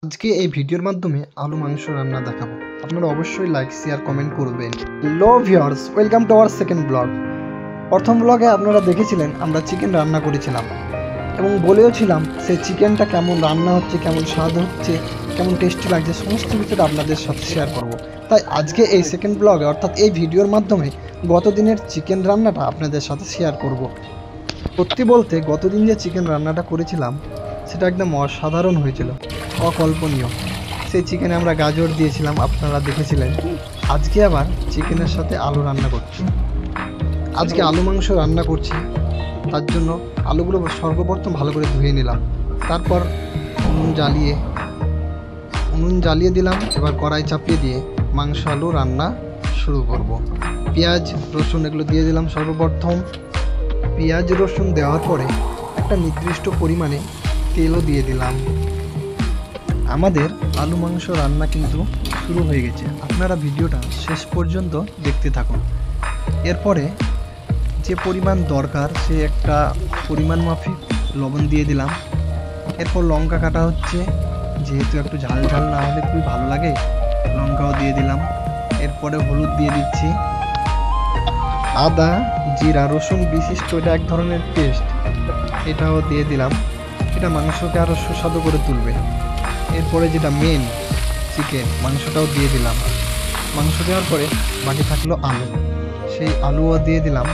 আজকে এই ভিডিওর মাধ্যমে আলু মাংস রান্না দেখাবো। আপনারা অবশ্যই লাইক শেয়ার কমেন্ট করবেন। Hello viewers, welcome to our second blog. প্রথম ব্লগে আপনারা দেখেছিলেন আমরা চিকেন রান্না করেছিলাম এবং বলেওছিলাম সেই চিকেনটা কেমন রান্না হচ্ছে, কেমন স্বাদ হচ্ছে, কেমন টেস্টি লাগছে, সমস্ত কিছুটা আপনাদের সাথে শেয়ার করব। তাই আজকে এই সেকেন্ড ব্লগে অর্থাৎ এই ভিডিওর মাধ্যমে গতদিনের চিকেন রান্নাটা আপনাদের সাথে শেয়ার করব। সত্যি বলতে গতদিন যে চিকেন রান্নাটা করেছিলাম সেটা একদম অসাধারণ হয়েছিল, অকল্পনীয়। সেই চিকেনে আমরা গাজর দিয়েছিলাম, আপনারা দেখেছিলেন। আজকে আবার চিকেনের সাথে আলু রান্না করছি। আজকে আলু মাংস রান্না করছি, তার জন্য আলুগুলো সর্বপ্রথম ভালো করে ধুয়ে নিলাম। তারপর উনুন জ্বালিয়ে দিলাম। এবার কড়াই চাপিয়ে দিয়ে মাংস আলু রান্না শুরু করব। পেঁয়াজ রসুন এগুলো দিয়ে দিলাম। সর্বপ্রথম পেঁয়াজ রসুন দেওয়ার পরে একটা নির্দিষ্ট পরিমাণে তেলও দিয়ে দিলাম। আমাদের আলু মাংস রান্না কিন্তু শুরু হয়ে গেছে। আপনারা ভিডিওটা শেষ পর্যন্ত দেখতে থাকুন। এরপরে যে পরিমাণ দরকার সে একটা পরিমাণ মাফিক লবণ দিয়ে দিলাম। এরপর লঙ্কা কাটা হচ্ছে, যেহেতু একটু ঝাল ঝাল না হলে খুবই ভালো লাগে, লঙ্কাও দিয়ে দিলাম। এরপরে হলুদ দিয়ে দিচ্ছি। আদা জিরা রসুন বিশিষ্ট এটা এক ধরনের পেস্ট, এটাও দিয়ে দিলাম। এটা মাংসকে আরও সুস্বাদু করে তুলবে। এরপরে যেটা মেন চিকেন, মাংসটাও দিয়ে দিলাম। মাংস দেওয়ার পরে বাকি থাকলো আলু, সেই আলুও দিয়ে দিলাম।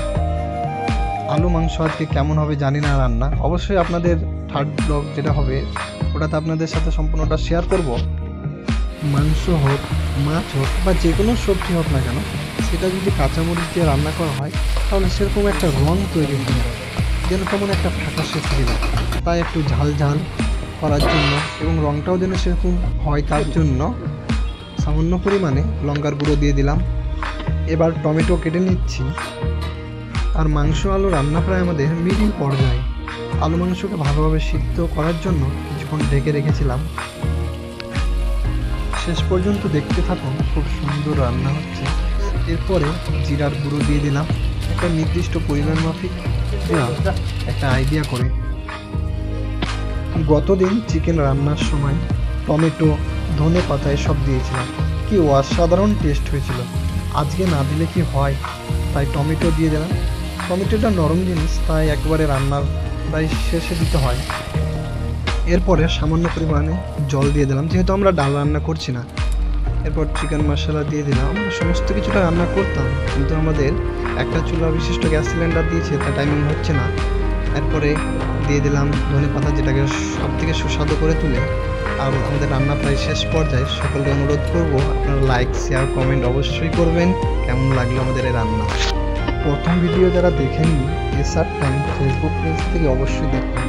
আলু মাংস আজকে কেমন হবে জানি না রান্না, অবশ্যই আপনাদের থার্ড ব্লগ যেটা হবে ওটাতে আপনাদের সাথে সম্পূর্ণটা শেয়ার করব। মাংস হোক, মাছ হোক বা যে কোনো সবজি হোক না কেন, সেটা যদি কাঁচামরিচ দিয়ে রান্না করা হয় তাহলে সেরকম একটা রং তৈরি হয়ে যায়, যেন তেমন একটা ফ্যাকাশে থেকে যায়। তাই একটু ঝাল ঝাল করার জন্য এবং রংটাও যেন সেরকম হয় তার জন্য সামান্য পরিমাণে লঙ্কার গুঁড়ো দিয়ে দিলাম। এবার টমেটো কেটে নিচ্ছি। আর মাংস আলু রান্না প্রায় আমাদের মিডিল পর্যায়ে। আলু মাংসকে ভালোভাবে সিদ্ধ করার জন্য কিছুক্ষণ ঢেকে রেখেছিলাম। শেষ পর্যন্ত দেখতে থাকুন, খুব সুন্দর রান্না হচ্ছে। এরপরে জিরার গুঁড়ো দিয়ে দিলাম একটা নির্দিষ্ট পরিমাণ মাফিক, একটা আইডিয়া করে। গতদিন চিকেন রান্নার সময় টমেটো ধনে পাতা এসব দিয়েছিলাম, কি অসাধারণ টেস্ট হয়েছিল। আজকে না দিলে কি হয়, তাই টমেটো দিয়ে দিলাম। টমেটোটা নরম জিনিস, তাই একবারে রান্নার প্রায় শেষে দিতে হয়। এরপরে সামান্য পরিমাণে জল দিয়ে দিলাম, যেহেতু আমরা ডাল রান্না করছি না। এরপর চিকেন মশলা দিয়ে দিলাম। আমরা সমস্ত কিছুটা রান্না করতাম, কিন্তু আমাদের একটা চুলা বিশিষ্ট গ্যাস সিলিন্ডার দিয়েছে, তা টাইমিং হচ্ছে না। এরপরে দিয়ে দিলাম ধনে পাতা, যেটাকে সব থেকে সুস্বাদু করে তুলে। আর আমাদের রান্না প্রায় শেষ পর্যায়ে। সকলকে অনুরোধ করব আপনারা লাইক শেয়ার কমেন্ট অবশ্যই করবেন কেমন লাগলো আমাদের এই রান্না। প্রথম ভিডিও যারা দেখেননি এসআর টাইম ফেসবুক পেজ থেকে অবশ্যই দেখবেন।